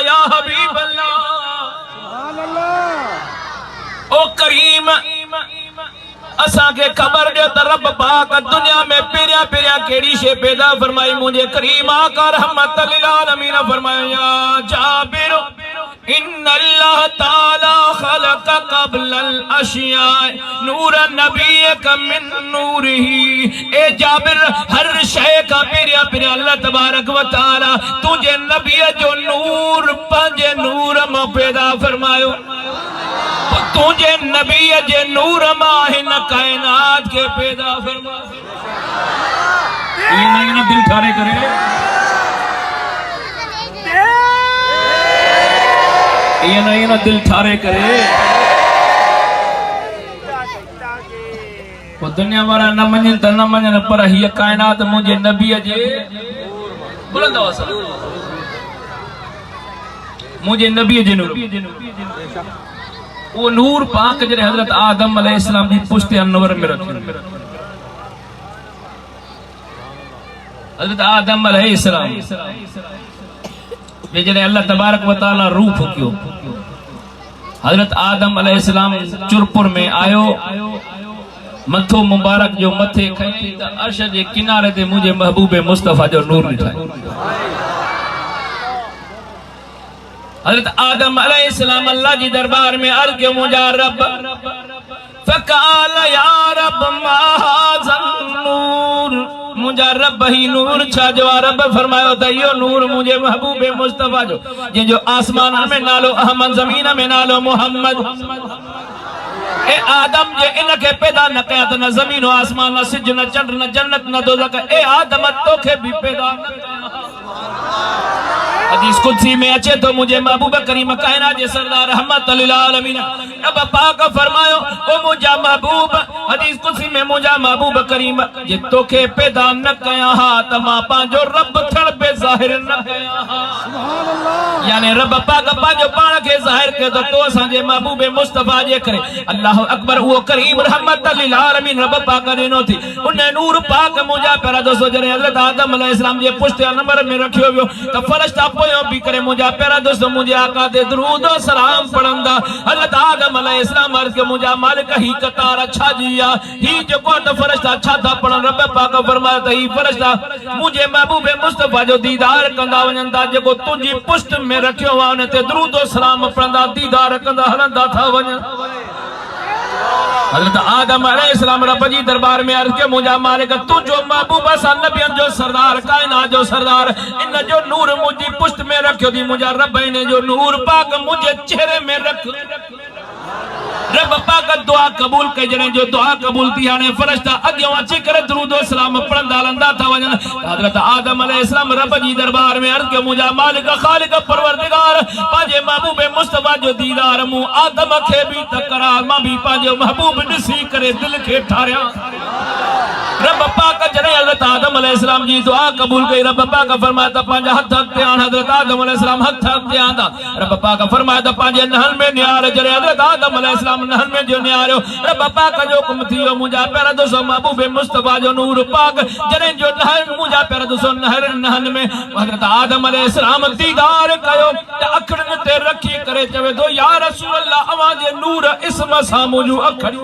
یا حبیب اللہ سبحان اللہ او کریم اساں کے خبر دے تے رب پاک دنیا میں پیریا پیریا کیڑی شے پیدا فرمائی مجھے کریم آقا رحمت للعالمین فرمایا یا جابر ان اللہ تعالی خلق قبل الاشیاء نور نبیک من نورہ اے جابر ہر شے کا پیریا پیریا اللہ تبارک و تعالی تجھے نبی جو نور پنجے نور میں پیدا فرمایو تجھے نبی جے نور ماہن کائنات کے پیدا فرما یہ نہیں نا دل ٹھارے کرے یہ نہیں نا دل ٹھارے کرے وہ دنیا وارا نہ منجن تا نہ منجن پر ہی کائنات مجھے نبی جے بلند آواز مجھے نبی جے نور وہ نور پاک جنہیں حضرت آدم علیہ السلام دی پشت انور میں رکھیں حضرت آدم علیہ السلام جنہیں اللہ تبارک و تعالی روح پھکیو حضرت آدم علیہ السلام چرپر میں آئیو متھو مبارک جو متھے کھائیں تا عرش جے کنارے دے مجھے محبوب مصطفیٰ جو نور نٹھائے حضرت آدم علیہ السلام اللہ جی دربار میں عرض کے مجھا رب فقال یا رب ما هذا النور مجھا رب ہی نور چھا جو رب فرمایا ہوتا یہ نور مجھے محبوب مصطفیٰ جو آسمان میں نالو احمد زمین میں نالو محمد اے آدم جے انکے پیدا نہ قیات نہ زمین و آسمان نہ سج نہ چند نہ جنت نہ دوزخ اے آدم تو کے بھی پیدا نہ حدیث قدسی میں اچھے تو مجھے محبوب کریم کائنات جے سردار رحمت للعالمین رب پاک فرمایو او مجھا محبوب حدیث قدسی میں مجھا محبوب کریم جے تو کے پیدا نہ کیا ہاں تما پانجو رب تھڑ بے ظاہر نہ کیا ہاں یعنی رب پاک پانجو پانا کے ظاہر کے تو سانجے محبوب مصطفیٰ جے کرے اللہ اکبر وہ کریم رحمت للعالمین رب پاک دینو تھی انہیں نور پاک مجھا پیرا دوستو جنہیں حضرت آدم علیہ السلام جے پشت نمبر میں رکھیو بیو تو فرشتہ پویوں بھی کرے مجھا پیرا دوستو مجھے آقا دے درود و سلام پڑھندا حضرت آدم علیہ السلام عرض کے مجھا مالک ہی قطار اچھا جیا ہی جو کوٹ فرشتہ اچھا تھا پڑھن رب پاک فرمایا تھا ہی فرشتہ مجھے محبوب مصطفیٰ جو دیدار کندہ ونجندہ جو تجھی پشت میں رکھیو وانے تے درود و سلام پڑھندا دیدار کندہ ہلندہ تھا ونجندہ حضرت آدم علیہ السلام رب جی دربار میں عرض کے مجھا مالک تو جو محبوب سن نبیان جو سردار کائنات جو سردار ان جو نور مجھے پشت میں رکھو دی مجھا رب نے جو نور پاک مجھے چہرے میں رکھ رب پاک دعا قبول کے جنہیں جو دعا قبول تھی نے فرشتہ اگیوں اچھی کرے درود و سلام پڑھندا لندہ تھا وجن حضرت آدم علیہ السلام رب جی دربار میں عرض کے مجھا مالک خالق پروردگار پاجے محبوب مصطفیٰ جو دیدار مو آدم کے بھی تقرار ماں بھی پاجے محبوب نسی کرے دل کے ٹھاریا رب پاک جنہیں حضرت آدم علیہ السلام جی دعا قبول کی رب پاک فرماتا پانجا ہتھ ہتھیان حضرت آدم علیہ السلام ہتھ ہتھیان دا رب پاک فرماتا پانجے نہل میں نیار جنہیں حضرت آدم علیہ السلام نہل میں جو نیارو رب پاک جو کم تھیو مجھا پیرا دوسو محبوب مصطفیٰ جو نور پاک جنہیں جو نہل مجھا پیرا دوسو نہل میں حضرت آدم علیہ السلام دیدار کہو اکھڑن تے رکھی کرے چوے دو یا رسول اللہ آواز نور اسم سامو جو اکھڑی